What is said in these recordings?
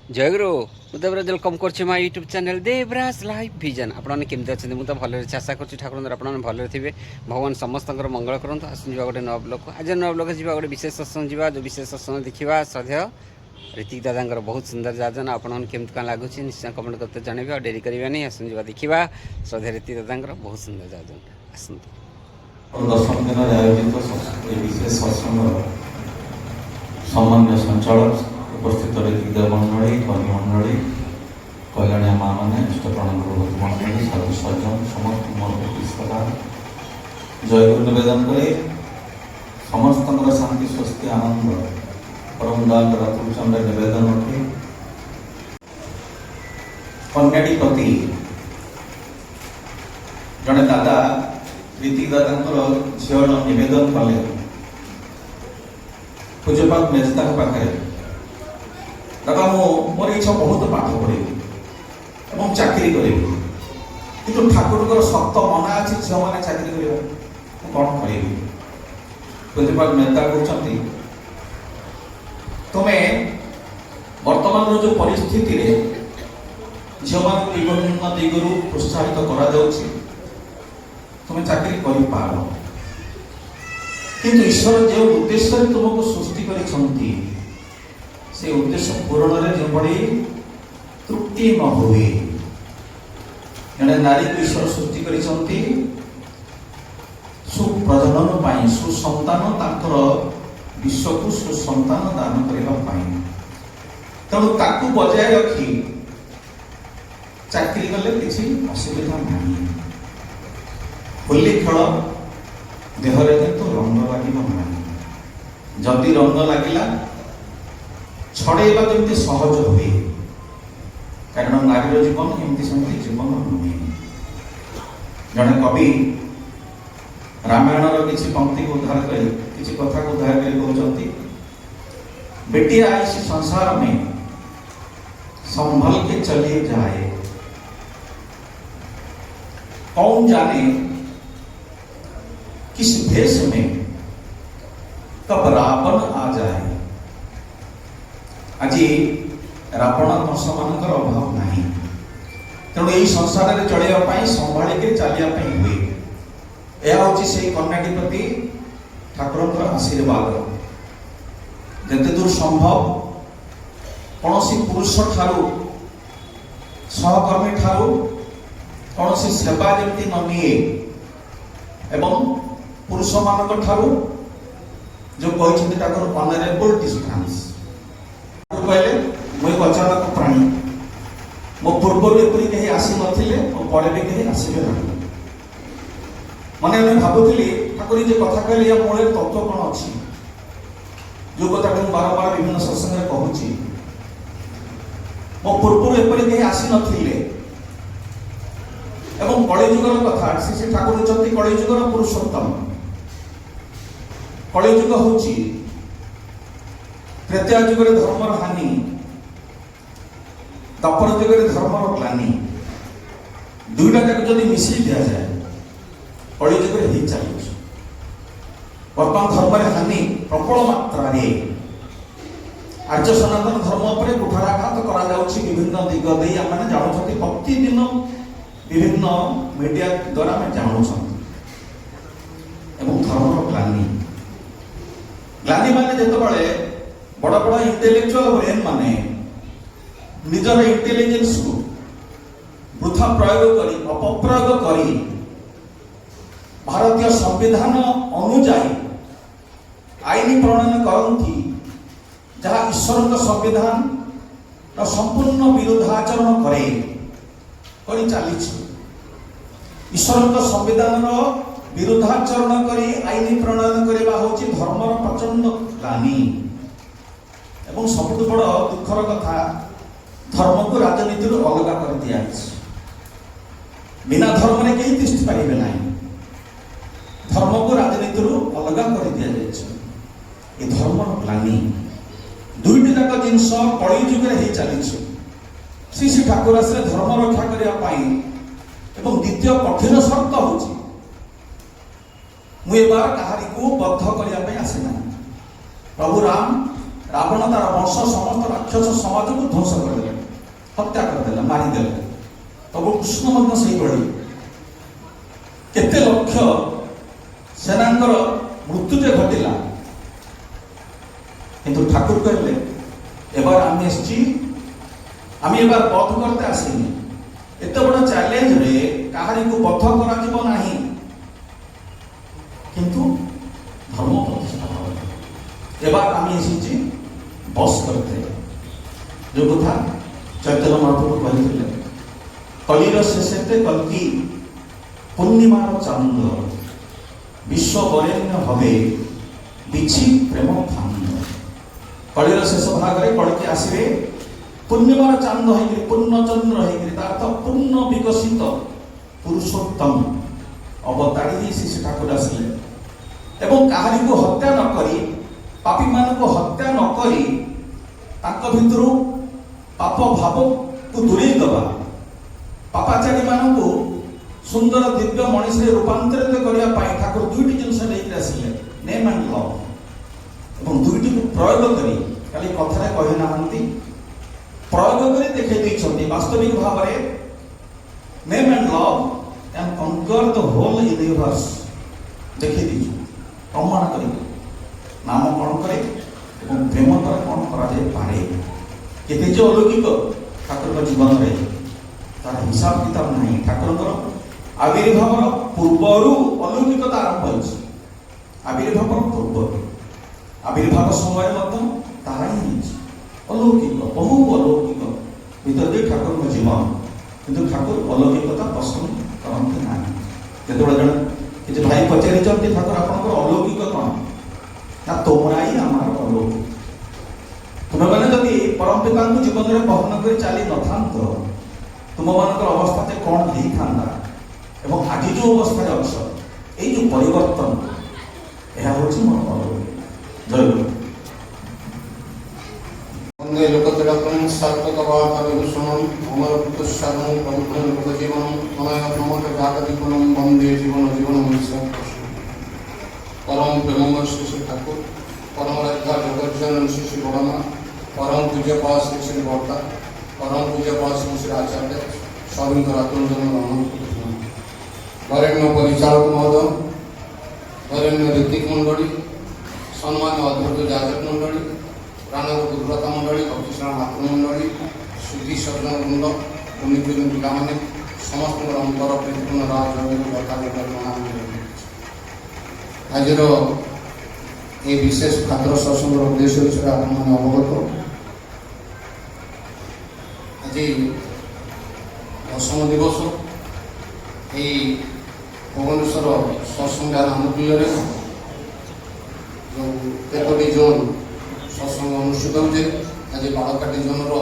ଜୟଗୁରୁ। ମୁଁ ଦେବରାଜ ୱେଲକମ୍ କରୁଛି ମୋ YouTube channel Devraj live vision. ଆପଣମାନେ କେମିତି ଅଛନ୍ତି? ମୁଁ ତ ଭଲରେ ଅଛି, ଆଶା କରୁଛି ଠାକୁରଙ୍କର ଆପଣମାନେ ଭଲରେ ଥିବେ। ଭଗବାନ ସମସ୍ତଙ୍କର ମଙ୍ଗଳ କରନ୍ତୁ। ଆସନ୍ତୁ ଯିବା ଗୋଟେ ନୂଆ ବ୍ଲଗ୍କୁ। ଆଜି ନୂଆ ବ୍ଲଗ୍ରେ ଯିବା ଗୋଟେ ବିଶେଷ ସତ୍ସଙ୍ଗ ଯିବା, ଯେଉଁ ବିଶେଷ ସତ୍ସଙ୍ଗ ଦେଖିବା ଶ୍ରଦ୍ଧେୟ ରୀତିକ ଦାଦାଙ୍କର ବହୁତ ସୁନ୍ଦର ଯାଜନ। ଆପଣମାନେ କେମିତି କ'ଣ ଲାଗୁଛି ନିଶ୍ଚୟ କମେଣ୍ଟ କରିତେ ଜଣାଇବେ। ଆଉ ଡେରି କରିବାନି, ଆସନ୍ତୁ ଯିବା ଦେଖିବା ଶ୍ରଦ୍ଧେୟ ରୀତିକ ଦାଦାଙ୍କର ବହୁତ ସୁନ୍ଦର ଯାଜନ। ଆସନ୍ତୁ। ଦଶମ ଦିନରେ ଆୟୋଜିତ ଏହି ବିଶେଷ ସତ୍ସଙ୍ଗର ସାମାନ୍ୟ ସଞ୍ଚାଳକ ଉପସ୍ଥିତ ରୀତିକ ମଣ୍ଡଳୀ, କର୍ମୀ ମଣ୍ଡଳୀ, କଲ୍ୟାଣିଆ ମା ମାନେ, ଇଷ୍ଟପ୍ରାଣ ଗୁରୁଭକ୍ତ ମଣ୍ଡଳୀ, ସାଧୁ ସଜ୍ଜନ ସମସ୍ତଙ୍କୁ ମୋର ଇଷ୍ଟତା ଜୟଗୁରୁ ନିବେଦନ କରି ସମସ୍ତଙ୍କର ଶାନ୍ତି ସ୍ୱସ୍ତି ଆନନ୍ଦ ପରମ ଦୟାଲ ରାତୁଚନ୍ଦ୍ର ନିବେଦନ ରଖି କନ୍ୟାଟି ପ୍ରତି ଜଣେ ଦାଦା ରୀତିକ ଦାଦାଙ୍କର ଝିଅ ନିବେଦନ କଲେ ପୂଜ୍ୟପାତ ମେଜଦାଙ୍କ ପାଖରେ, ଦାଦା ମୋର ଇଚ୍ଛା ବହୁତ ପାଠ ପଢ଼ିବି ଏବଂ ଚାକିରି କରିବି, କିନ୍ତୁ ଠାକୁରଙ୍କର ଶକ୍ତ ମନା ଅଛି ଝିଅମାନେ ଚାକିରି କରିବେ, ମୁଁ କ'ଣ କରିବି? ପୂଜ୍ୟପାତ ମେଜଦା କହୁଛନ୍ତି, ତୁମେ ବର୍ତ୍ତମାନର ଯେଉଁ ପରିସ୍ଥିତିରେ ଝିଅମାନଙ୍କୁ ବିଭିନ୍ନ ଦିଗରୁ ପ୍ରୋତ୍ସାହିତ କରାଯାଉଛି, ତୁମେ ଚାକିରି କରିପାର, କିନ୍ତୁ ଈଶ୍ୱର ଯେଉଁ ଉଦ୍ଦେଶ୍ୟରେ ତୁମକୁ ସୃଷ୍ଟି କରିଛନ୍ତି ସେ ଉଦ୍ଦେଶ୍ୟ ପୂରଣରେ ଯେଭଳି ତ୍ରୁଟି ନ ହୁଏ। ଜଣେ ନାରୀକୁ ଈଶ୍ୱର ସୃଷ୍ଟି କରିଛନ୍ତି ସୁପ୍ରଜନନ ପାଇଁ, ସୁସନ୍ତାନ ତାଙ୍କର ବିଶ୍ୱକୁ ସୁସନ୍ତାନ ଦାନ କରିବା ପାଇଁ। ତେଣୁ ତାକୁ ବଜାୟ ରଖି ଚାକିରି କଲେ କିଛି ଅସୁବିଧା ନାହିଁ। ହୋଲି ଖେଳ ଦେହରେ କିନ୍ତୁ ରଙ୍ଗ ଲାଗିବ ନାହିଁ। ଯଦି ରଙ୍ଗ ଲାଗିଲା ଛଡ଼େଇବା ଯେମିତି ସହଜ ହୁଏ, କାରଣ ନାରୀର ଜୀବନ ଏମିତି ସେମିତି ଜୀବନ ନୁହେଁ। ଜଣେ କବି ରାମାୟଣର କିଛି ପଂକ୍ତିକୁ ଉଦ୍ଧାର କରି, କିଛି କଥାକୁ ଉଦ୍ଧାର କରି କହୁଛନ୍ତି, बेटी आई इस संसार में संभल के चली जाए, कौन जाने किस भेष में कब रावण आ जाए। आज रावण दंश मानकर अभाव नहीं, तेणु यही संसार में चलैया संभाल के चलिया हुए। यह हूँ से कन्याटी प्रति ठाकुर आशीर्वाद। जिते दूर संभव कौन पुरुष ठारू सहकर्मी ठारू कौन सेवा जमी न निए एवं पुरुष मान ठारू जो कहते ऑनरेबल डिस्टेंस कहले मुझे अचानक प्राणी मो पूर्व एपरी कहीं आसी नथिले पर भी कहीं आसबे ना मन भावुली ठाकुर जो कथा कहले या मूल तत्व कौन अच्छी जो कथा को बारंबार विभिन्न सत्संग कहूँ मो पूर्व एपरी कहीं आसी नथिले एवं कलिजुगर कथा श्री ठाकुर होती कलिजुगर पुरुषोत्तम। कलिजुग हूँ त्रेता जुगर धर्मर हानि, द्वापर जुगर धर्मर ग्लानि, दुईटा जाक जब मिसई दि जाए कलिजुगर ही चली। बर्तमान धर्म हानि प्रबल मात्रा आर्य सनातन धर्म पर कुठाराघात करा विभिन्न दिग दे आम जानूँ प्रतिदिन विभिन्न मीडिया द्वारा आम जानूँ धर्म ग्लानि ग्लानि माने जिते बड़ बड़ इंटेलेक्चुअल ब्रेन माने निजर इंटेलिजेंस को वृथा प्रयोग करी अपप्रयोग करी भारतीय संविधान अनुजाई आईन प्रणयन करती जहाँ ईश्वर संविधान संपूर्ण विरोधाचरण करे चली। ईश्वर संविधान विरोधाचरण करी आईन प्रणयन करवा हूँ धर्मर प्रचंड ग्लानि। एवं सबुठ बड़ दुखर कथा धर्म को राजनीति अलग कर दिया। बिना धर्म में कहीं तिष्ठि पारे ना, धर्म को राजनीति अलग कर दि जाए। धर्म ग्लानि दुईटी जाक जिनस कलिजुगे ही चली। श्री श्री ठाकुर आसे धर्म रक्षा करने द्वितीय कठिन शर्त हूँ मुझे बार कहारी को बद्ध करने आसे ना। प्रभु राम ରାବଣ ତାର ବଂଶ ସମସ୍ତ ରାକ୍ଷସ ସମାଜକୁ ଧ୍ୱଂସ କରିଦେଲେ, ହତ୍ୟା କରିଦେଲେ, ମାରିଦେଲେ। ପ୍ରଭୁ କୃଷ୍ଣ ମଧ୍ୟ ସେଇଭଳି କେତେ ଲକ୍ଷ ସେନାଙ୍କର ମୃତ୍ୟୁ ଯେ ଘଟିଲା, କିନ୍ତୁ ଠାକୁର କହିଲେ এবার আমি এসছি, আমি এবার বধ করতে আসিনি। এত বড় চ্যালেঞ্জরে কাহারিকে বধ করা যাব নাহি, কিন্তু ধর্ম প্রতিষ্ঠা হবে। এবার আমি এসেছি বস করতে। যে কথা চৈতন্য মহাপ্রভু কহিলে, কলির শেষেতে কল্কি পূর্ণিমার চান্দ, বিশ্ব বরেণ্য হবে বিছি প্রেম ফান্দ। কলির শেষ ভাগরে কলকি আসবে পূর্ণিমার চান্দ হয়ে, পূর্ণচন্দ্র হয়ে, তার তো পূর্ণ বিকশিত পুরুষোত্তম অবতারি শ্রী ঠাকুর আসলে এবং কাহারিকে হত্যা ন করি, পাপী মানুষ হত্যা ন করি, তাଙ୍କ ভিতରୁ পাপ ভাবକୁ দূরেই দেবা, পাপাচাରୀ ମାନଙ୍କୁ ସୁନ୍ଦର ଦିବ୍ୟ ମଣିଷରେ ରୂପାନ୍ତରିତ କରିବା ପାଇଁ ଠାକୁର ଦୁଇଟି ଜିନିଷ ନେଇକି ଆସିଲେ, ନେମ୍ ଆଣ୍ଡ ଲଭ୍। ଏବଂ ଦୁଇଟିକୁ ପ୍ରୟୋଗ କରି, ଖାଲି କଥାରେ କହି ନାହାନ୍ତି, ପ୍ରୟୋଗ କରି ଦେଖାଇ ଦେଇଛନ୍ତି। ବାସ୍ତବିକ ଭାବରେ name and love and conquer the whole universe ଦେଖାଇ ଦେଇଛନ୍ତି, ପ୍ରମାଣ କରି। ନାମ କ'ଣ କରେ ଏବଂ ପ୍ରେମ ଦ୍ୱାରା କ'ଣ କରାଯାଇପାରେ, କେତେ ଯେ ଅଲୌକିକ ଠାକୁରଙ୍କ ଜୀବନରେ ତାର ହିସାବ କିତାବ ନାହିଁ। ଠାକୁରଙ୍କର ଆବିର୍ଭାବର ପୂର୍ବରୁ ଅଲୌକିକତା ଆରମ୍ଭ ହୋଇଛି। ଆବିର୍ଭାବର ପୂର୍ବରୁ, ଆବିର୍ଭାବ ସମୟରେ ମଧ୍ୟ ତାହା ହିଁ ହେଇଛି। ଅଲୌକିକ, ବହୁ ଅଲୌକିକ ଭିତରେ ଦେଇ ଠାକୁରଙ୍କ ଜୀବନ, କିନ୍ତୁ ଠାକୁର ଅଲୌକିକତା ପସନ୍ଦ କରନ୍ତି ନାହିଁ। ଯେତେବେଳେ ଜଣେ କିଛି ଭାଇ ପଚାରିଛନ୍ତି, ଠାକୁର ଆପଣଙ୍କର ଅଲୌକିକ କ'ଣ? ନା ତୋମରା ହିଁ ଆମର ଅଲୌକିକ। ତୁମେମାନେ ଯଦି ପରମ ପିତାଙ୍କୁ ଜୀବନରେ ବହନ କରି ଚାଲି ନଥାନ୍ତ, ତୁମମାନଙ୍କର ଅବସ୍ଥା କ'ଣ ହେଇଥାନ୍ତା? ଏବଂ ଆଜି ଯେଉଁ ଅବସ୍ଥାରେ ଅଛ, ଏଇ ଯେଉଁ ପରିବର୍ତ୍ତନ, ଏହା ହେଉଛି ମୋର ଅଲୌକିକ। ଜୟ ଗୁରୁ। বন্দে লোকতিলকম সর্বতভাবিভূষণম অমর পুত্রশারম প্রভুত্বম লোকজীবনম অনয় প্রমোদ জাগতিগুণম বন্দে জীবন জীবনম পরম প্রেমময় শ্রী শ্রী ঠাকুর, পরম রাধ্যা জগজ্জনন শ্রী শ্রী বড়মা, পরম পূজ্য পাওয়া শ্রী শ্রী বর্তা, পরম পূজ্য পাওয়া শ্রী শ্রী আচার্য, সবিন্দর আত্মজন রমণ, বরেণ্য পরিচালক মহোদয়, বরেণ্য ঋত্বিক মণ্ডলী, সম্মানীয় অধ্যক্ষ যাজক মণ্ডলী, প্রাণব দুর্ব্রতা মণ্ডলী, ভক্তিশ্রাণ মাতৃমণ্ডলী, সুধী সজ্জন বৃন্দ, ভূমিপূজন পিলামানে সমস্ত অন্তর প্রীতিপূর্ণ রাজ কথা আজর এই বিশেষ ভাদ্র সৎসঙ্গর উদ্দেশ্য হিসেবে আপনার অবগত। আজি দশম দিবস এই ভুবনেশ্বর সৎসঙ্গ আনুকূল্যরে তেরোটি জোন সৎসঙ্গ অনুষ্ঠিত হচ্ছে। আজ বাଳକାଟି ଜୋନ୍ର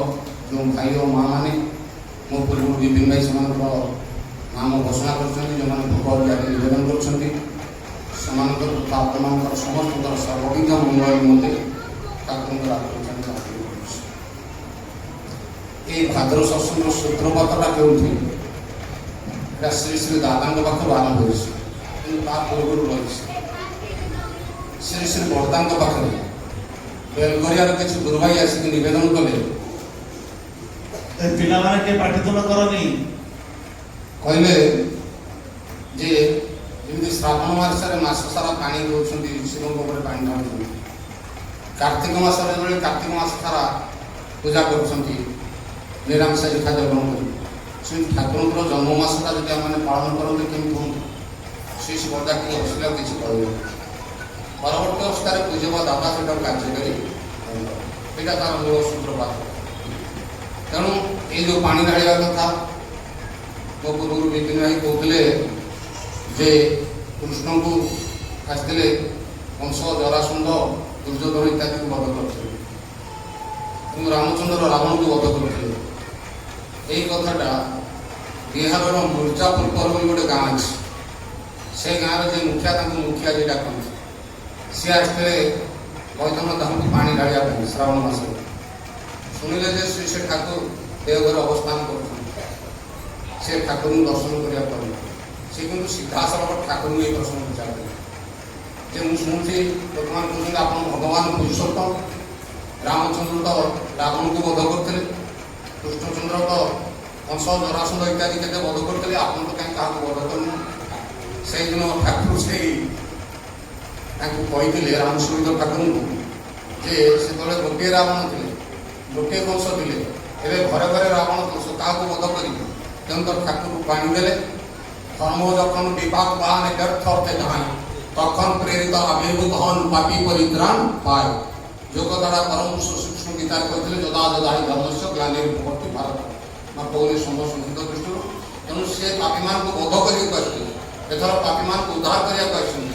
ଯେଉଁ ଭାଇ ଓ ମା' ମାନେ ମୋ ପୂର୍ବରୁ ବିଭିନ୍ନ ଭାଇ ସେମାନଙ୍କର ନାମ ଘୋଷଣା କରିଛନ୍ତି, ଯେଉଁମାନେ ଭୋଗ ଆଦି ନିବେଦନ କରୁଛନ୍ତି, ସେମାନଙ୍କର ଆପଣମାନଙ୍କର ସମସ୍ତଙ୍କର ସର୍ବବିଧ ମଙ୍ଗଳ ନିମନ୍ତେ ଠାକୁରଙ୍କର ଆତ୍ମଚାରିତ କରୁଛି। ଏଇ ଭାଦ୍ର ସତ୍ସଙ୍ଗର ସୂତ୍ରପାତଟା କେଉଁଠି? এটা শ্রী শ্রী দাদাଙ୍କ ପାଖରୁ ଆରମ୍ଭ ହୋଇଛି, କିନ୍ତୁ ତା ପୂର୍ବରୁ ରହିଛି ଶ୍ରୀ ଶ୍ରୀ ବର୍ଦାଙ୍କ ପାଖରେ। ବେଲଗରିଆର କିଛି ଗୁରୁ ଭାଇ ଆସିକି ନିବେଦନ କଲେ, ପିଲାମାନେ ଟିକେ ପାଠିତୁଲ କରନି, କହିଲେ ଯେ ଯେମିତି ଶ୍ରାବଣ ମାସରେ ମାସ ସାରା ପାଣି ଦେଉଛନ୍ତି, ଶିବଙ୍କ ଉପରେ ପାଣି ଢାଳୁଛନ୍ତି, କାର୍ତ୍ତିକ ମାସରେ ବେଳେ କାର୍ତ୍ତିକ ମାସ ସାରା ପୂଜା କରୁଛନ୍ତି ନିରାମିଷାଶୀ ଖାଦ୍ୟ ଗ୍ରହଣ କରି, ସେମିତି ଠାକୁରଙ୍କର ଜନ୍ମ ମାସଟା ଯଦି ଆମମାନେ ପାଳନ କରନ୍ତି କେମିତି ହୁଅନ୍ତୁ? ଶ୍ରୀ ଶ୍ରୀ ବର୍ଦା କିଛି ଅସୁବିଧା କିଛି କହିବେ। ପରବର୍ତ୍ତୀ ଅବସ୍ଥାରେ ପୂଜକ ଦାଦା ସେଇଟାକୁ କାର୍ଯ୍ୟକାରୀ ଏଇଟା ତାର ମୂଳ ସୂତ୍ରପାତ। ତେଣୁ ଏଇ ଯେଉଁ ପାଣି ଢାଳିବା କଥା, ମୋ ପୂର୍ବରୁ ବିପିନ ଭାଇ କହୁଥିଲେ ଯେ କୃଷ୍ଣଙ୍କୁ ଆସିଥିଲେ କଂସ, ଜରାସନ୍ଧ, ଦୁର୍ଯ୍ୟୋଧନ ଇତ୍ୟାଦିକୁ ବଧ କରିଥିଲେ, କିନ୍ତୁ ରାମଚନ୍ଦ୍ର ରାବଣକୁ ବଧ କରିଥିଲେ। ଏଇ କଥାଟା ବିହାରର ମିର୍ଜାପୁର ବୋଲି ଗୋଟେ ଗାଁ ଅଛି, ସେ ଗାଁର ଯେ ମୁଖିଆ, ତାଙ୍କୁ ମୁଖିଆ ଯେ ଡାକନ୍ତି, ସିଏ ଆସିଥିଲେ ବୈଦ୍ୟନାଥ ଧାମକୁ ପାଣି ଢାଳିବା ପାଇଁ ଶ୍ରାବଣ ମାସରେ। ଶୁଣିଲେ ଯେ ଶ୍ରୀ ଶ୍ରୀ ଠାକୁର ଦେଓଘରେ ଅବସ୍ଥାନ କରୁଛନ୍ତି, ସେ ଠାକୁରଙ୍କୁ ଦର୍ଶନ କରିବା ପରେ ସେ କିନ୍ତୁ ସିଧାସଳଖ ଠାକୁରଙ୍କୁ ଏଇ ପ୍ରଶ୍ନ ପଚାରିଲେ ଯେ ମୁଁ ଶୁଣୁଛି ଲୋକମାନେ କହୁଛନ୍ତି ଆପଣ ଭଗବାନ ପୁରୁଷୋତ୍ତମ, ରାମଚନ୍ଦ୍ର ତ ରାବଣକୁ ବଧ କରିଥିଲେ, କୃଷ୍ଣଚନ୍ଦ୍ର ତ କଂସ ଜରାସନ୍ଧ ଇତ୍ୟାଦି କେତେ ବଧ କରିଥିଲେ, ଆପଣ ତ କାହିଁ କାହାକୁ ବଧ କରିନି। ସେଇଦିନ ଠାକୁର ସେଇ ତାଙ୍କୁ କହିଥିଲେ ରାମସୁମିତ ଠାକୁରଙ୍କୁ ଯେ ସେତେବେଳେ ଗୋଟିଏ ରାବଣ ଥିଲେ, ଗୋଟିଏ କଂସ ଥିଲେ, ଏବେ ଘରେ ଘରେ ରାବଣ କଂସ, କାହାକୁ ବଧ କରିବେ। ତେଣୁ ତ ଠାକୁର ପାଣି ଦେଲେ, ধর্ম যখন বিপাক বাহানে ব্যর্থ অর্থে যায় তখন প্রেরিত আবির্ভূত হন পাপী পরিত্রাণ পায়। যোগ দ্বারা পরম সুসূক্ষ্ম বিচার করলে যদা যদাহি ধর্মস্য গ্লানির্ভবতি ভারত না কৌনে সমসংহিত দৃষ্টিରୁ। ତେଣୁ ସେ ପାପୀମାନଙ୍କୁ ବଧ କରିବାକୁ ଆସିଥିଲେ, ଏଥର ପାପୀମାନଙ୍କୁ ଉଦ୍ଧାର କରିବାକୁ ଆସିଛନ୍ତି।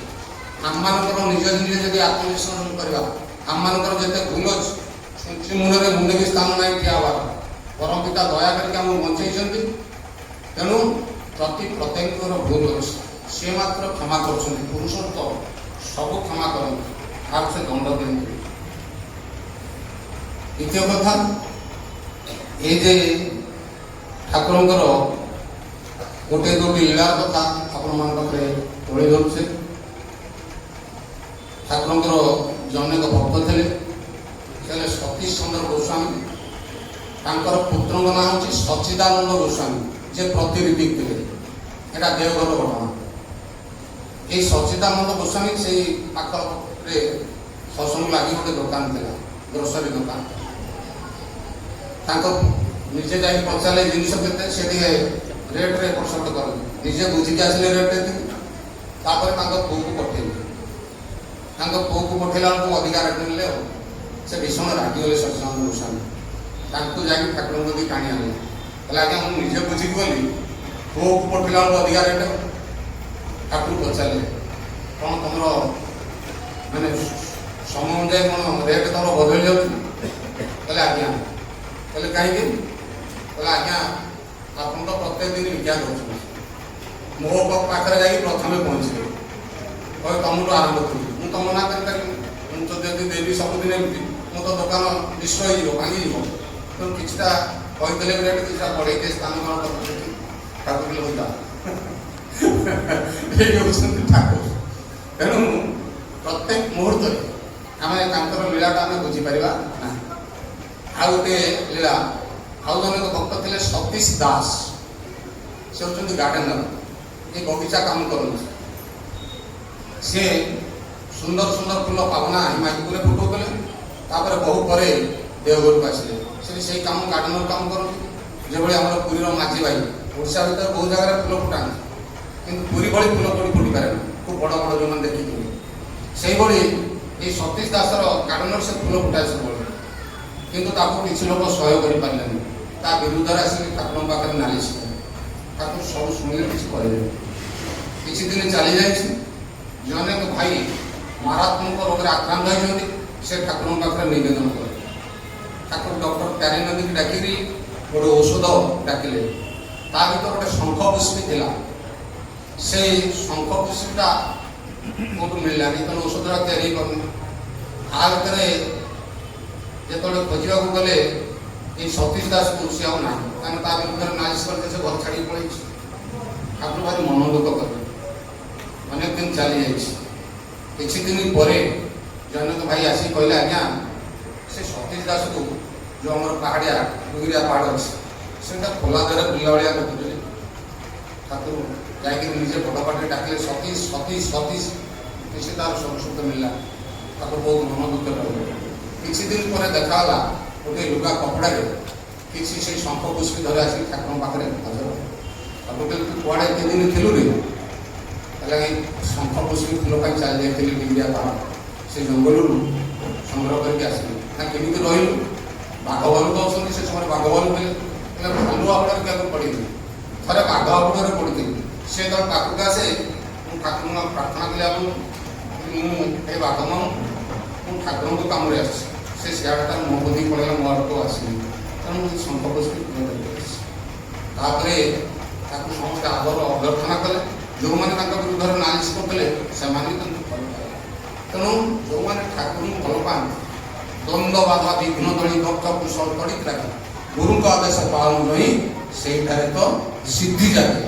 ଆମମାନଙ୍କର ନିଜ ନିଜେ ଯଦି ଆତ୍ମବିଶ୍ଳେଷଣ କରିବା, ଆମମାନଙ୍କର ଯେତେ ଭୁଲ ଅଛି, ସୂଚି ମୂଳରେ ମୁଣ୍ଡେ ବି ସ୍ଥାନ ନାହିଁ ଠିଆ ହେବାର। ପରମ ପିତା ଦୟା କରିକି ଆମକୁ ବଞ୍ଚେଇଛନ୍ତି। ତେଣୁ ପ୍ରତି ପ୍ରତ୍ୟେକଙ୍କର ଭୁଲ ଅଛି, ସେ ମାତ୍ର କ୍ଷମା କରୁଛନ୍ତି। ପୁରୁଷ ତ ସବୁ କ୍ଷମା କରନ୍ତି, ଆଉ ସେ ଦଣ୍ଡ ଦିଅନ୍ତି। ଦ୍ୱିତୀୟ କଥା, এই যে ଠାକୁରଙ୍କର ଗୋଟିଏ ଦୁଇଟି ଲୀଳା କଥା ଆପଣମାନଙ୍କ ପାଖରେ ତୋଳି ଧରୁଛେ। ଠାକୁରଙ୍କର ଜନୈକ ଭକ୍ତ ଥିଲେ, ସେ ହେଲେ ସତୀଶ ଚନ୍ଦ୍ର ଗୋସ୍ୱାମୀ। ତାଙ୍କର ପୁତ୍ରଙ୍କ ନାଁ ହେଉଛି ସଚ୍ଚିଦାନନ୍ଦ ଗୋସ୍ୱାମୀ, ଯେ ପ୍ରତିନିଧିକ ଥିଲେ। এটা ଦେଓଘର ଘଟଣା। এই ସଚ୍ଚିଦାନନ୍ଦ ଗୋସ୍ୱାମୀ ସେଇ ପାଖରେ ସତ୍ସଙ୍ଗ ଲାଗି ଗୋଟେ ଦୋକାନ ଥିଲା, ଗ୍ରୋସରୀ ଦୋକାନ। ତାଙ୍କ ନିଜେ ଯାଇକି ପଚାରିଲେ ଜିନିଷ କେତେ, ସେ ଟିକେ ରେଟ୍ରେ ଏପଟ ସେପଟ କରନ୍ତି। ନିଜେ ବୁଝିକି ଆସିଲେ ରେଟ୍ ଏତିକି, ତାପରେ ତାଙ୍କ ପୁଅକୁ ପଠେଇଲେ। ତାଙ୍କ ପୁଅକୁ ପଠେଇଲା ବେଳକୁ ଅଧିକା ରେଟ୍ ନେଲେ ଆଉ। ସେ ଭୀଷଣ ରାଗିଗଲେ ସଚ୍ଚିଦାନନ୍ଦ ଗୋସ୍ୱାମୀ। ତାଙ୍କୁ ଯାଇକି ଠାକୁରଙ୍କ କତିକି ଟାଣି ଆଣିଲେ, କହିଲେ ଆଜ୍ଞା ମୁଁ ନିଜେ ବୁଝିକି ଗଲି, ପୁଅକୁ ପଠେଇଲା ବେଳକୁ ଅଧିକା ରେଟ୍। ଠାକୁର ପଚାରିଲେ କ'ଣ ତମର ମାନେ ସମୟ ଅନୁଯାୟୀ କ'ଣ ରେଟ୍ ତମର ବଦଳି ଯାଉଛି? କହିଲେ ଆଜ୍ଞା। କହିଲେ କାହିଁକି? କହିଲେ ଆଜ୍ଞା ଆପଣ ତ ପ୍ରତ୍ୟେକ ଦିନ ବିଜ୍ଞା କରୁଛନ୍ତି, ମୋ ପାଖରେ ଯାଇକି ପ୍ରଥମେ ପହଞ୍ଚିବେ, କହିବେ ତମଠୁ ଆରମ୍ଭ କରିବି, ମୁଁ ତ ମନା କରିପାରିବି। ମୁଁ ତ ଯଦି ଦେବି ସବୁଦିନ ଏମିତି, ମୁଁ ତ ଦୋକାନ ନିଶ୍ଚୟ ହେଇଯିବ, ଭାଙ୍ଗିଯିବ। ତେଣୁ କିଛିଟା କହିଦେଲେ ରେଟ୍ କିଛିଟା ବଢ଼େଇକି ସ୍ଥାନ କ'ଣ କରୁଛନ୍ତି। ଠାକୁର ଲୁଦା ଏଇ ହେଉଛନ୍ତି ଠାକୁର। ତେଣୁ ପ୍ରତ୍ୟେକ ମୁହୂର୍ତ୍ତରେ ଆମେ ତାଙ୍କର ଲୀଳାଟା ଆମେ ବୁଝିପାରିବା ନାହିଁ। ଆଉ ଗୋଟିଏ ଲୀଳା, ଆଉ ଜଣେ ଭକ୍ତ ଥିଲେ ସତୀଶ ଦାସ। ସେ ହେଉଛନ୍ତି ଗାର୍ଡେନର, ଏ ବଗିଚା କାମ କରନ୍ତି। ସେ ସୁନ୍ଦର ସୁନ୍ଦର ଫୁଲ ପାବନା ହିମାଚଳରେ ଫୁଟଉଥିଲେ। ତାପରେ ବହୁ ପରେ ଦେଓଘରକୁ ଆସିଲେ, ସେଠି ସେଇ କାମ ଗାର୍ଡେନର କାମ କରନ୍ତି। ଯେଭଳି ଆମର ପୁରୀର ମାଝୀ ଭାଇ, ଓଡ଼ିଶା ଭିତରେ ବହୁ ଜାଗାରେ ଫୁଲ ଫୁଟାନ୍ତି, କିନ୍ତୁ ପୁରୀ ଭଳି ଫୁଲ କୋଉଠି ଫୁଟିପାରେ ନା, ଖୁବ୍ ବଡ଼ ବଡ଼ ଯେଉଁମାନେ ଦେଖିଥିବେ। ସେଇଭଳି ଏଇ ସତୀଶ ଦାସର ଗାର୍ଡେନର ସେ ଫୁଲ ଫୁଟାଏ ସବୁବେଳେ, କିନ୍ତୁ ତାକୁ କିଛି ଲୋକ ସହ୍ୟ କରିପାରିଲେନି। ତା ବିରୁଦ୍ଧରେ ଆସିକି ଠାକୁରଙ୍କ ପାଖରେ ନାଲିଶ କଲେ। ଠାକୁର ସବୁ ଶୁଣିଲେ, କିଛି କହିଲେନି। କିଛି ଦିନ ଚାଲି ଯାଇଛି, ଜଣେ ଭାଇ ମାରାତ୍ମକ ରୋଗରେ ଆକ୍ରାନ୍ତ ହୋଇଛନ୍ତି। ସେ ଠାକୁରଙ୍କ ପାଖରେ ନିବେଦନ କଲେ। ଠାକୁର ଡକ୍ଟର ପ୍ୟାରୀନଦୀକି ଡାକିକି ଗୋଟେ ଔଷଧ ଡାକିଲେ। ତା ଭିତରେ ଗୋଟେ ଶଙ୍ଖ ପୁଷ୍ପୀ ଥିଲା। ସେଇ ଶଙ୍ଖ ପୁଷ୍ପୀଟା କୋଉଠୁ ମିଳିଲାନି, ତେଣୁ ଔଷଧଟା ତିଆରି କରୁନି। ତା ଭିତରେ ଯେତେବେଳେ ଖୋଜିବାକୁ ଗଲେ ଏଇ ସତୀଶ ଦାସ କୃଷି ଆଉ ନାହିଁ, କାରଣ ତା ବିରୁଦ୍ଧରେ ନାଲିଶ କରିତେ ସେ ଘର ଛାଡ଼ିକି ପଳେଇଛି। ଠାକୁର ଭାରି ମନ ଦୁଃଖ କଲେ। ଅନେକ ଦିନ ଚାଲି ଯାଇଛି। କିଛି ଦିନ ପରେ ଜନକ ଭାଇ ଆସିକି କହିଲେ ଆଜ୍ଞା ସେ ସତୀଶ ଦାସକୁ ଯେଉଁ ଆମର ପାହାଡ଼ିଆ ଡୁଙ୍ଗିରିଆ ପାହାଡ଼ ଅଛି, ସେଟା ଖୋଲା ଦେହରେ ବୁଲିଲା ଭଳିଆ ଦେଖୁଥିଲେ। ଠାକୁର ଯାଇକି ନିଜେ ବଡ଼ ପାଟିରେ ଡାକିଲେ ସତୀଶ ସତୀଶ ସତୀଶ, କିଛି ତାର ସଂସ୍କୃତ ମିଳିଲା। ତାକୁ ବହୁତ ମନ ଦୁଃଖ ରହିଲେ। କିଛି ଦିନ ପରେ ଦେଖାହେଲା, ଗୋଟିଏ ଲୁଗା କପଡ଼ାରେ କିଛି ସେଇ ଶଙ୍ଖ ପୁଷ୍ପୀ ଧରି ଆସିକି ଠାକୁରଙ୍କ ପାଖରେ ହାଜର। ତାକୁ କହିଲେ ତୁ କୁଆଡ଼େ ଏତେ ଦିନ ଥିଲୁ ରେ? ହେଲେ ଏଇ ଶଙ୍ଖ ପୁଷ୍ପୀ ଫୁଲ ପାଇଁ ଚାଲି ଯାଇଥିଲି ଡିଙ୍ଗିରିଆ ପାହାଡ଼, ସେ ଜଙ୍ଗଲରୁ ସଂଗ୍ରହ କରିକି ଆସିଲି। ନା କେମିତି ରହିଲୁ? ବାଘ ଭାଲୁ ତ ଅଛନ୍ତି, ସେ ସମୟରେ ବାଘ ଭାଲୁ ଥିଲେ। ହେଲେ ଭାଲୁ ହାବୁଡ଼ରେ କେବେ ପଡ଼ିଥିଲି, ଥରେ ବାଘ ହାବୁଡ଼ରେ ପଡ଼ିଥିଲି। ସେ ଯେତେବେଳେ ପାଖକୁ ଆସେ, ମୁଁ ଠାକୁରଙ୍କୁ ପ୍ରାର୍ଥନା କଲି, ଆପଣ ମୁଁ ଏ ବାଘ ମାମୁଁ ମୁଁ ଠାକୁରଙ୍କ କାମରେ ଆସିଛି। ସେ ସିଆଡ଼ଟା ମୋ ବୁଦ୍ଧି ପଳେଇଲା, ମୋ ଆଡ଼କୁ ଆସିଲି। ତେଣୁ ମୁଁ ଶଙ୍ଖ ପୁଷ୍ପୀ ଫୁଲ ଧରିକି ଆସିଛି। ତାପରେ ତାକୁ ସମସ୍ତେ ଆଦର ଅଭ୍ୟର୍ଥନା କଲେ। ଯେଉଁମାନେ ତାଙ୍କ ବିରୁଦ୍ଧରେ ନାଲିଶ କରୁଥିଲେ ସେମାନେ ତାଙ୍କୁ ଭଲ ପାଇଲେ। ତେଣୁ ଯେଉଁମାନେ ଠାକୁରଙ୍କୁ ଭଲ ପାଆନ୍ତି, ଦ୍ୱନ୍ଦ୍ୱ ବାଧା ବିଘ୍ନ ଦଳି ଭକ୍ତ କୁଶଳ ତଡ଼ିକି ରାଖି ଗୁରୁଙ୍କ ଆଦେଶ ପାଳନ ରହି ସେଇଠାରେ ତ ସିଦ୍ଧି ଜାଗେ।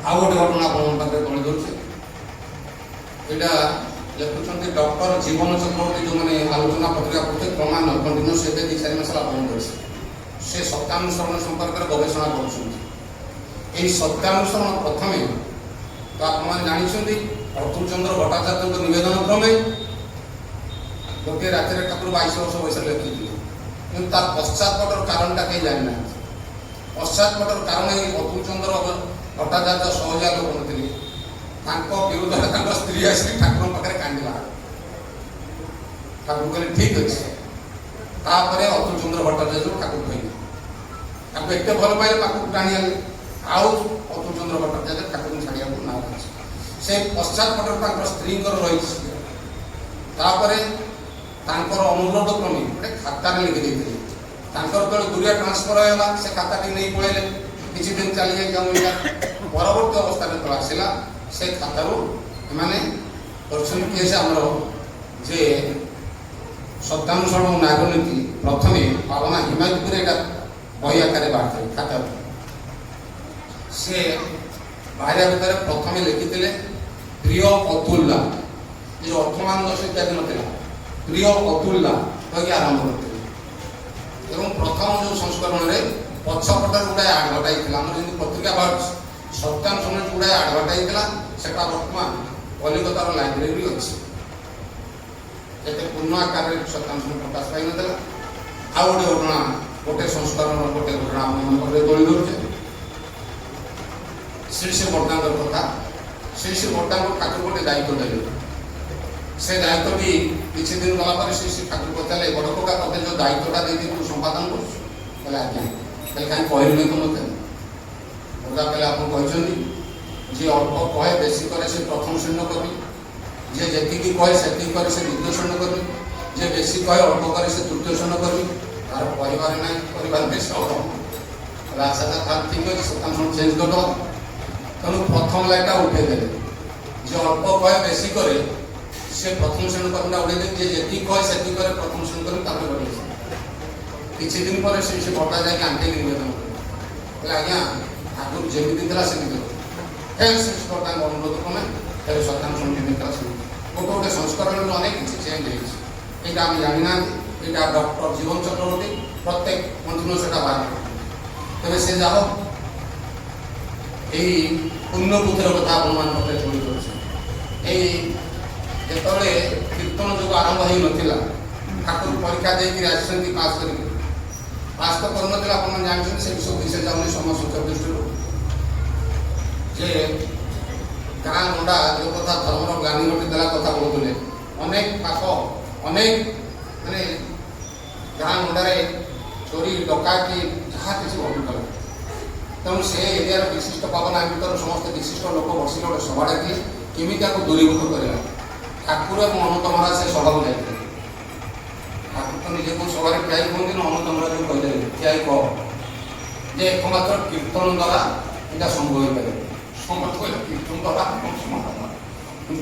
ଆଉ ଗୋଟେ ଘଟଣା ଆପଣଙ୍କ ପାଖରେ ତଳି ଧରୁଛି। ଏଇଟା ଲେଖୁଛନ୍ତି ଡକ୍ଟର ଜୀବନ ଚକ୍ରବର୍ତ୍ତୀ, ଯେଉଁମାନେ ଆଲୋଚନା ପତ୍ରିକା ପଢ଼ୁଥିଲେ କ୍ରମାନ୍ୱୟ କଣ୍ଟିନ୍ୟୁସ୍ ଏବେ 2-4 ମାସ ହେଲା ବନ୍ଦ କରିছে। ସେ ସତ୍ୟାନୁସରଣ ସମ୍ପର୍କରେ ଗବେଷଣା କରୁଛନ୍ତି। ଏହି ସତ୍ୟାନୁସରଣ ପ୍ରଥମେ ତ ଆପଣମାନେ ଜାଣିଛନ୍ତି ଅତୁଲ ଚନ୍ଦ୍ର ଭଟ୍ଟାଚାର୍ଯ୍ୟଙ୍କ ନିବେଦନ କ୍ରମେ ଗୋଟିଏ ରାତିରେ ଠାକୁର 22 ବର୍ଷ ବୟସରେ ଲେଖିଥିଲେ, କିନ୍ତୁ ତାର ପଶ୍ଚାତପଟର କାରଣଟା କେହି ଜାଣିନାହାନ୍ତି। ପଶ୍ଚାତପଟର କାରଣ ଏହି ଅତୁଲ ଚନ୍ଦ୍ର ଭଟ୍ଟାଚାର୍ଯ୍ୟ ସହଜିଆ ଲୋକ ନଥିଲେ। ତାଙ୍କ ବିରୁଦ୍ଧରେ ତାଙ୍କ ସ୍ତ୍ରୀ ଆସିକି ଠାକୁରଙ୍କ ପାଖରେ କାନ୍ଦିଲା। ଠାକୁର କହିଲେ ଠିକ୍ ଅଛି। ତାପରେ ଅତୁଲ ଚନ୍ଦ୍ର ଭଟ୍ଟାଚାର୍ଯ୍ୟ ଠାକୁର କହିଲେ, ତାକୁ ଏତେ ଭଲ ପାଇଲେ ପାଖକୁ ଟାଣି ଆଣିଲେ। ଆଉ ଅତୁଲ ଚନ୍ଦ୍ର ଭଟ୍ଟାଚାର୍ଯ୍ୟ ଠାକୁରଙ୍କୁ ଛାଡ଼ିବାକୁ ନାରାଜ ଅଛି। ସେ ପଶ୍ଚାତପଟରେ ତାଙ୍କର ସ୍ତ୍ରୀଙ୍କର ରହିଛି। ତାପରେ ତାଙ୍କର ଅନୁରୋଧ କ୍ରମେ ଗୋଟେ ଖାତାରେ ଲେଖି ଦେଇଥିଲେ। ତାଙ୍କର ଯେତେବେଳେ ଦୁରିଆ ଟ୍ରାନ୍ସଫର ହେଇଗଲା, ସେ ଖାତାଟି ନେଇ ପଳେଇଲେ। କିଛି ଦିନ ଚାଲିଯାଇ ମିଳିଲା। ପରବର୍ତ୍ତୀ ଅବସ୍ଥାରେ ଯେତେବେଳେ ଆସିଲା, ସେ ଖାତାରୁ ଏମାନେ କରିଛନ୍ତି କିଏ ସେ ଆମର ଯେ ସତ୍ୟାନୁସରଣ ଓ ନାଗନୀତି ପ୍ରଥମେ ପାବନା ହିମାୟତପୁର ଏଇଟା ବହି ଆକାରରେ ବାହାରିଥିଲେ ଖାତାରୁ। ସେ ବାହାରିବା ଭିତରେ ପ୍ରଥମେ ଲେଖିଥିଲେ ପ୍ରିୟ ଅତୁଲ୍ଲା, ଏ ଯେଉଁ ଅର୍ଥମାନ ଦୋଷ ଇତ୍ୟାଦି ନଥିଲା, ପ୍ରିୟ ଅତୁଲ୍ଲା କହିକି ଆରମ୍ଭ କରିଥିଲେ। ଏବଂ ପ୍ରଥମ ଯେଉଁ ସଂସ୍କରଣରେ ପଛପଟରେ ଗୁଡ଼ାଏ ଆଡ଼ଭର୍ଟାଇଜ ଥିଲା। ଆମର ଯେମିତି ପତ୍ରିକା ବାହାରୁଛି, ସତ୍ୟାନୁସରଣ ଗୁଡ଼ାଏ ଆଡ଼ଭର୍ଟାଇଜ ଥିଲା। ସେଟା ବର୍ତ୍ତମାନ କଲିକତାର ଲାଇବ୍ରେରୀ ଅଛି। ଏତେ ପୂର୍ଣ୍ଣ ଆକାରରେ ସତ୍ୟାନୁସରଣ ପ୍ରକାଶ ପାଇନଥିଲା। ଆଉ ଗୋଟେ ଘଟଣା, ଗୋଟେ ସଂସ୍କରଣର ଗୋଟେ ଘଟଣା ଆପଣଙ୍କର ତୋଳି ଧରୁଛେ। ଶ୍ରୀ ଶ୍ରୀ ବର୍ଦ୍ଧାଙ୍କର କଥା। ଶ୍ରୀ ଶ୍ରୀ ବର୍ଦ୍ଧାଙ୍କୁ ଠାକୁର ଗୋଟେ ଦାୟିତ୍ୱ ଦେଲେ। ସେ ଦାୟିତ୍ୱଟି କିଛି ଦିନ ଗଲା ପରେ ଶ୍ରୀ ଶ୍ରୀ ଠାକୁର ପଚାରିଲେ, ବଡ଼ କକା ତତେ ଯେଉଁ ଦାୟିତ୍ୱଟା ଦେଇଥିଲି ତୁ ସମ୍ପାଦନ କରୁଛୁ? କହିଲେ ଆଜ୍ଞା। କହିଲେ କାହିଁକି କହିଲୁନି ତ ମୋତେ? ବର୍ଦ୍ଧା କହିଲେ ଆପଣ କହିଛନ୍ତି ଯିଏ ଅଳ୍ପ କହେ ବେଶୀ କରେ ସେ ପ୍ରଥମ ଶ୍ରେଣୀ କବି, ଯିଏ ଯେତିକି କହେ ସେତିକି କରେ ସେ ଦ୍ୱିତୀୟ ଶ୍ରେଣୀ କବି, ଯିଏ ବେଶୀ କହେ ଅଳ୍ପ କରେ ସେ ତୃତୀୟ ଶ୍ରେଣୀ କବି। ତାର ପରିବାର ନାହିଁ, ପରିବାର ବେଶୀ ଅଳ୍ପ। କହିଲେ ଆଚ୍ଛା ତାହେଲେ ଠିକ୍ ଅଛି, ସତ୍ୟାନୁସରଣ ଚେଞ୍ଜ କରିଦେବା। ତେଣୁ ପ୍ରଥମ ଲାଇନଟା ଉଠେଇ ଦେଲେ। ଯିଏ ଅଳ୍ପ କହେ ବେଶୀ କରେ ସେ ପ୍ରଥମ ଶ୍ରେଣୀ କର୍ମୀଟା ଉଠେଇ ଦେଲେ। ଯିଏ ଯେତିକି କହେ ସେତିକି କରେ ପ୍ରଥମ ଶ୍ରେଣୀ କର୍ମୀ, ତାପରେ ବଢ଼ିଯାଇଛି। କିଛି ଦିନ ପରେ ସେ ବର୍ଦ୍ଧା ଯାଇକି ଆଣ୍ଟିକି ନିବେଦନ କଲେ। କହିଲେ ଆଜ୍ଞା ଆଗରୁ ଯେମିତି ଥିଲା ସେମିତି ଫେର ସେ ବର୍ଦ୍ଧାଙ୍କ ଅନୁରୋଧ କଲେ, ଫେର ସତ୍ୟାନୁସରଣ ଯେମିତି ଥିଲା ସେମିତି। ଗୋଟେ ଗୋଟେ ସଂସ୍କରଣରେ ଅନେକ କିଛି ଚେଞ୍ଜ ହେଇଛି। এইটা আমি জানি না, এটা ডক্টর জীবন চক্রবর্তী প্রত্যেক কন্টিনিউ সেটা বার তবে সে যা হোক এই পুণ্যপুত্রের কথা আপনার মধ্যে তৈরি করছে। এই যেতবে কীর্তন যুগ আরম্ভ হয়ে নথিলা, ঠাকুর পরীক্ষা দিয়ে আসছেন পাস করি, পাস তো করুনଥିଲା আপনার জানেন সে সব বিশেষ যাওনি সমাজ সূচক দৃষ্টি যে গাঁ গন্ডা যে কথা ধর্মর জ্ঞানী ঘটি দেওয়া কথা বলুলে অনেক পাখ অনেক মানে গাঁ গন্ডারে চোরি ডকাতি যাহা কিছু ঘটুলা। তেমন সে এরিয়ার বিশিষ্ট পাবনা ভিতর সমস্ত বিশিষ্ট লোক বসিলে গোটে সভা ডাকি কেমিতি তাকে দূরীভূত করা। ঠাকুর এবং অনন্ত মহারাজ সে সভাକୁ ଯାଇଥିଲେ। ঠাকুর তো নিজে কোন সভায় ঠিয়াই କୁହନ୍ତି ନା ଅନନ୍ତ ମହାରାଜ କହିଲେ ଠିଆଇ କହ ଯେ ଏକମାତ୍ର କୀର୍ତ୍ତନ ଦ୍ୱାରା ଏଇଟା ସମ୍ଭବ ହୋଇପାରିବ। ସମସ୍ତେ କହିଲେ କୀର୍ତ୍ତନ ଦ୍ୱାରା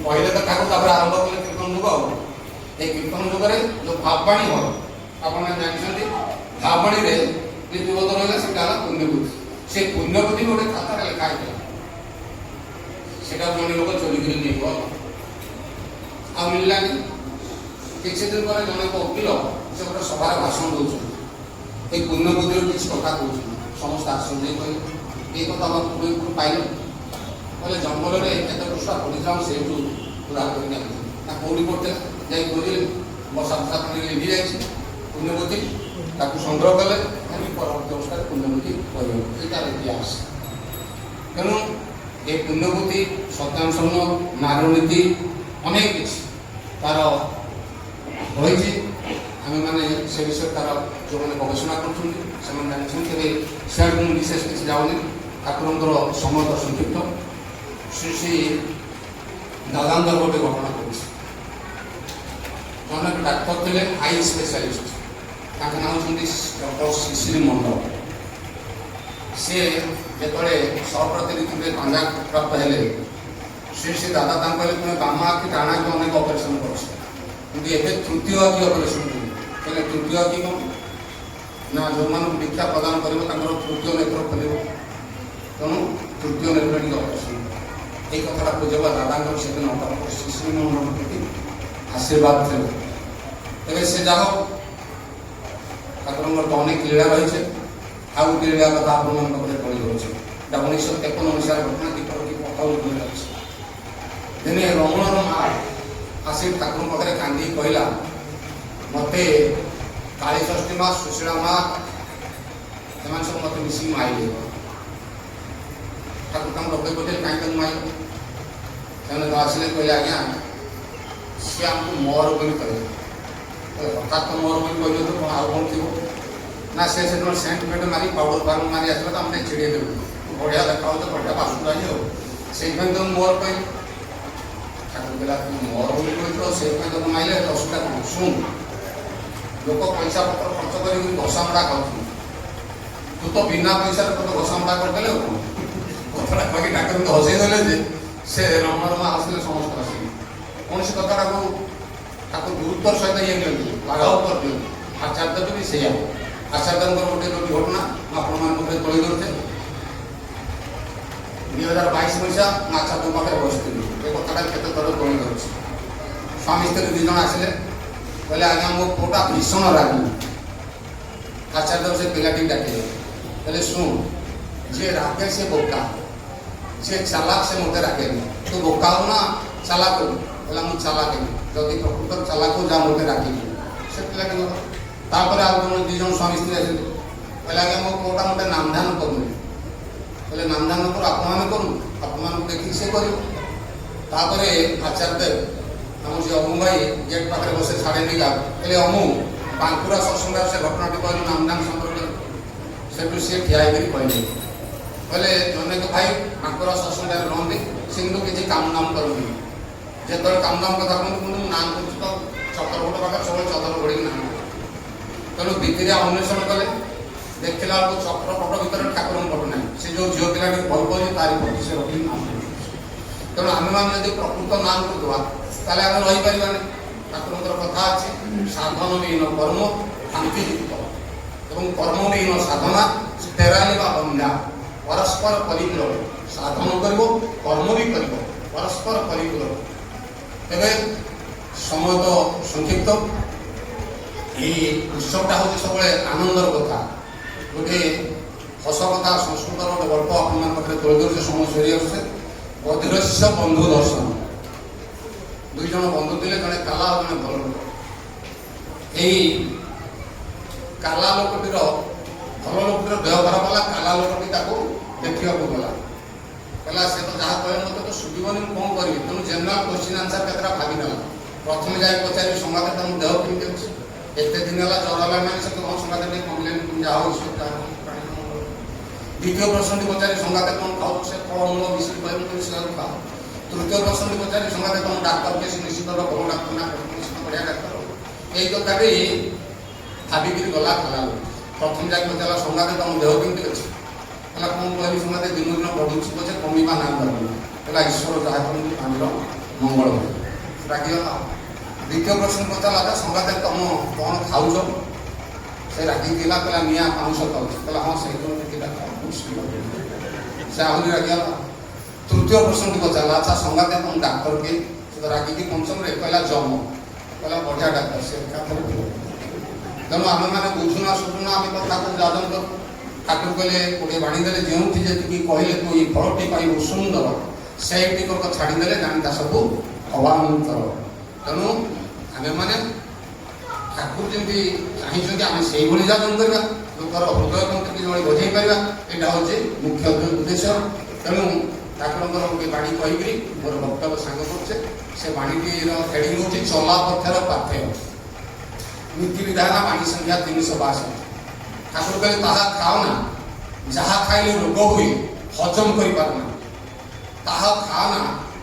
କହିଲେ ତ ଠାକୁର ତାପରେ ଆରମ୍ଭ କଲେ କୀର୍ତ୍ତନ ଯୁଗ। ଆଉ এই কীর্তন যুগରେ ଯେଉଁ ଭାବବାଣୀ ହବ ଆପଣ ଜାଣିଛନ୍ତି, ଭାବବାଣୀରେ ଲିପିବଦ୍ଧ ରହିଲା ସେଟା ହେଲା ପୁଣ୍ୟବୃତ୍ତି। ସେ ପୁଣ୍ୟବୃତ୍ତି ଗୋଟେ ଖାତାରେ ଲେଖା ହେଇଥିଲା, ସେଟା ଜଣେ ଲୋକ ଚୋରିକିରି ନେଇଗଲା ଆଉ ମିଳିଲାନି। କିଛି ଦିନ ପରେ ଜଣେ ଓକିଲ ସେ ଗୋଟେ ସଭାରେ ଭାଷଣ ଦେଉଛନ୍ତି, এই ପୁଣ୍ୟବୃତ୍ତିର କିଛି କଥା କହୁଛନ୍ତି। ସମସ୍ତେ ଆସନ୍ତି କହିଲେ এই କଥା ଆମ ପୂର୍ବରୁ ପାଇଲେ, କହିଲେ ଜଙ୍ଗଲରେ ଏତେ ପୃଷ୍ଠା ପଡ଼ିଯାଉ ସେଇଠୁ ପୁରା କରିକି ଆଣିଛନ୍ତି ନା କେଉଁଠି ପଡ଼ିଥିଲା ଯାଇ ଖୋଜିଲେ ବର୍ଷା ବର୍ଷା ପାଣି ଲିଭି ଯାଇଛି ପୁଣ୍ୟବୃତ୍ତି, ତାକୁ ସଂଗ୍ରହ କଲେ ପରବର୍ତ୍ତୀ ଅବସ୍ଥାରେ ପୁଣ୍ୟବୃତ୍ତି କହିବ। ଏଇଟାର ଇତିହାସ। ତେଣୁ ଏ ପୁଣ୍ୟବୃତ୍ତି ସତ୍ୟାନୁସରଣ ନାରନୀତି ଅନେକ କିଛି ତାର ରହିଛି। ଆମେମାନେ ସେ ବିଷୟରେ ତାର ଯେଉଁମାନେ ଗବେଷଣା କରୁଛନ୍ତି ସେମାନେ ଜାଣିଛନ୍ତି। ତେବେ ସେଆଡ଼କୁ ମୁଁ ବିଶେଷ କିଛି ଯାଉନି, ଠାକୁରଙ୍କର ସମୟ ତ ସଂକ୍ଷିପ୍ତ। ଶ୍ରୀ ଶ୍ରୀ ଦାଦାଙ୍କର ଗୋଟେ ଘଟଣା କରୁଛି। ଜଣେ ଡାକ୍ତର ଥିଲେ ଆଇ ସ୍ପେଶାଲିଷ୍ଟ, ତାଙ୍କ ନାଁ ହେଉଛନ୍ତି ଡକ୍ଟର ଶିଶିର ମଣ୍ଡଳ। ସେ ଯେତେବେଳେ ସପ୍ରତିନିଧିରେ ପ୍ରାପ୍ତ ହେଲେ ଶ୍ରୀ ଶ୍ରୀ ଦାଦା ତାଙ୍କୁ କହିଲେ ତୁମେ ବାମ ଆଖି ଡାହାଣ ଆଖି ଅନେକ ଅପରେସନ୍ କରୁଛ, କିନ୍ତୁ ଏବେ ତୃତୀୟ ଆଖି ଅପରେସନ୍ କରିବ। କହିଲେ ତୃତୀୟ ଆଖି କ'ଣ ନା ଯେଉଁମାନଙ୍କୁ ଦୀକ୍ଷା ପ୍ରଦାନ କରିବ ତାଙ୍କର ତୃତୀୟ ନେତ୍ର ଖୋଲିବ, ତେଣୁ ତୃତୀୟ ନେତ୍ର ଟିକେ ଅପରେସନ୍। এই কথাটা খুঁজে বা দাদাঙ্কর সেদিন ডক্টর শিশির মন্ডল প্রতি आशीर्वाद थे तेरे से जाओ ठाकुर तो अनेक लीला रही आउ गोटे लीला कथा आपे कही दूसरे 1953 मसीहार घटना दीपर की पक्का दिने रमणर माँ आसी ठाकुर पाखे कांदी कहला मत काली षष्ठी माँ सुशीला माँ एम सब मत मिसिक माइले ठाकुर कम डे बोले कहीं माइल से आसिले कहले आज्ञा सी आमको मोर बोली कहे हठात तो मोर बोली कहले तो आउ कौन थी ना से सेंट पेट मारी पाउडर फाउडर मारी आसला तो आम चिड़े देव बढ़िया देखा तो बढ़िया बासुरा से तो मोर कह ठाकुर कहला मोर बोली कही से तो माइले असुविधा कौन शुण लोक पैसा पत्र खर्च कर घसामड़ा खाऊ तू तो बिना पैसा तो घसामड़ा करदे कथा कही ठाकुर हसई देले से रमणरमा आसले समस्त आसिले कौन सी कथा को ठाकुर गुरुत्व सहित ये नियंती लाघव कर दियंती आचार्य भी से आचार्य गोटे घटना आपने तोड़ देते 2022 मसीहा आचार्य पाखे बसती ये कथा केत थर तोड़ दे स्वामी स्त्री दुज आसिले कहले आज्ञा मो पुटा भीषण रागी आचार्य से पिलाटी डाके कहले शुण जे रागे से बोका जे चालाक से मत रागे तू बोका हो ना चालाक बोला मुझे चालाक जदि प्रकृत चालाक जा मत रागे से पिलाटी तापर आउ दुज स्वामी स्त्री आस कहले आज्ञा मो पुटा मत नामधान करूँ कहले नामधान कर आप देखिए से कर आचार्य आम से अमु भाई गेट पाखे बसे छाड़े नहीं गा कहले अमु बांकुरा सत्संग से घटनाटी कहलु नामदान संपर्क से सी ठिया कहले कहले जन भाई बांकुरा सत्संग रही से किसी काम नाम करती जो काम नाम कथा कहते नाम कर तो चतरपट पाखे सब चतर बढ़ी नाम तेणु भितर अन्वेषण कले देखला बेलू चक्रपट भितर ठाकुर पट ना से जो झील पिला भल पाए तारी प्रति से रखी नाम तेणु आम मैंने प्रकृत नाम करदे ताले आम रहीपर ठाकुर कथा अच्छे साधन विहीन कर्म शांतियुक्त एवं कर्म विहीन साधना तेराली बंधा परस्पर परिपूरक साधन कर कर्म भी कर परस्पर परिपूरक तेज समय तो संक्षिप्त यही उत्सवटा हूँ सब आनंदर कथा गोटे हस कथा संस्कृत गोटे गल्प आप तोड़ दे समय सरी आसे बधिरस्य बंधु दर्शन दुई जन बंधु थे जड़े काला और जड़े भल लोक यही काला लोकटीर भल लोकटीर देह खराब है काला लोकटी देखा गला कहला से तो जहाँ कहे मत तो शुभन कौन करी तेणु जेनेल क्वेश्चन आंसर केतरा भागीदेला प्रथम जाए पचारि संगाते तुम देह केमती अच्छे एत दिन है ज्वर है मैंने से तुम संगाते नहीं कम्प्लेन जाओ द्वितीय प्रश्न पचारि संगाते तुम खाओ से फलमूल मिश्री कहूँ से खाओ तृतीय प्रश्न पचारि संगाते तुम डाक्तर के निश्चित भल डाक्तर ना बढ़िया डाक्तर यही कथाटी भाविकी गला खाला प्रथम जाए पचारा संगाते तुम देह केमती अच्छे कहला कौन कहली संगाते दिन दिन बढ़ुची पचे कमिबा ना कहला ईश्वर जहाँ करते आमर मंगल हो रागिगला द्वितीय प्रश्न पचारा संगाते तुम कौन खाऊ से रागिक कहला निआ पाउंश खाऊ कहला हाँ से आहरी रागिगला तृतीय प्रश्न पचारा अच्छा संगाते तुम डाक्तर के तो रागिकी पंचम कहला जम कहला बढ़िया डाक्तर से तेणु आम मैंने बुझुना शुणुना आम कथा को जादन कर ठाकुर कहले गोटे बाणीदेले जो जी कहले तू ये फलटी पाइबू सुंदर से छाड़ीदे जानी सब अवान्तर तेणु आम मैंने ठाकुर जमी चाहिए आम से जादन करवा लोकर हृदय मंत्री जो बजई पार यहाँ हूँ मुख्य उद्देश्य तेणु ठाकुर गोटे बाणी कहीकि मोर वक्तव्य सांग कर से बाणीटीर हेडिंग हूँ चला पथर पाथेय नीति विधान बाणी संख्या 362 ठाकुर कहले ताहा खाओ ना जहाँ खाइले रोग हुए हजम कर पारना ताहा खाओ ना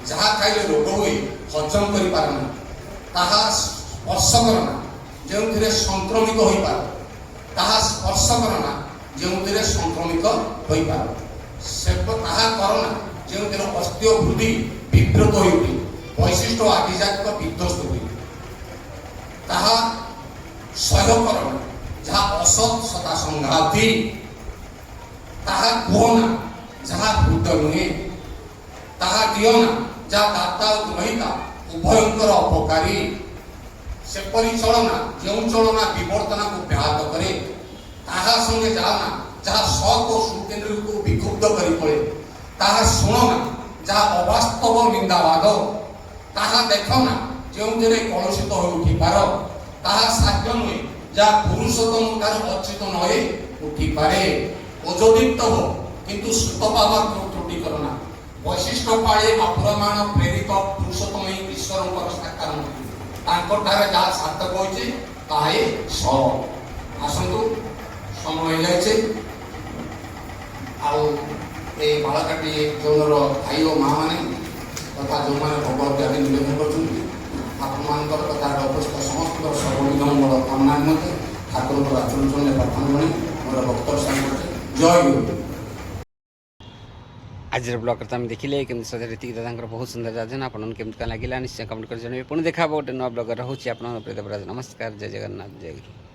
जहाँ खाइले रोग हुए हजम कर पारना ताहा स्पर्श करना जो संक्रमित हो पार ताहा स्पर्श करना जो संक्रमित हो पार से ताहा करना जो अस्थिय वृद्धि विव्रत हो वैशिष्ट आदिजात विध्वस्त हुए ताहा सह्य करना जहाँ असत सता संघाती ताहा कहना जहाँ भूत नुहे ताहा दियना जहाँ दाता और ग्रहिता उभयंकर अपकारी से परिचालना जो चलना विवर्तना को व्याहत करे ताहा संगे जाना जहाँ शौक और सुकेंद्र को विक्षुब्ध करी पड़े ताहा शुणना जहाँ अवास्तव निंदावाद ताहा देखना जो कलुषित हो उठी पार ताहा साध्य नुहे जहाँ पुरुषोत्तम ठार अर्चित नहे उठी पारे ओजदीप्त हो किंतु श्रुतपाद त्रुटि करना वैशिष्ट पाए अपुरमाण प्रेरित पुरुषोत्तम ईश्वर साकार तांकर जहाँ सार्थक होइछे ताहे स आसंतु समय जाइछे आउ ए बालकाटी जोनर भाई और माँ माने तथा जो मैंने भगवत ज्ञान निवेदन कर कथा उपस्थित समस्त सर्वविध मंगल कामना निमंत्रे ठाकुर आचरण प्रार्थना जन मोर भक्त जय गुरु। आज ब्लॉग तो आम देखिले केमती सजाती दादा बहुत सुंदर जाजन आपन केमती क्या लगे निश्चय कमेंट कर पुणी देखा गोटे नुआ ब्लॉगर रोचे आप नमस्कार जय जगन्नाथ जय गुरु।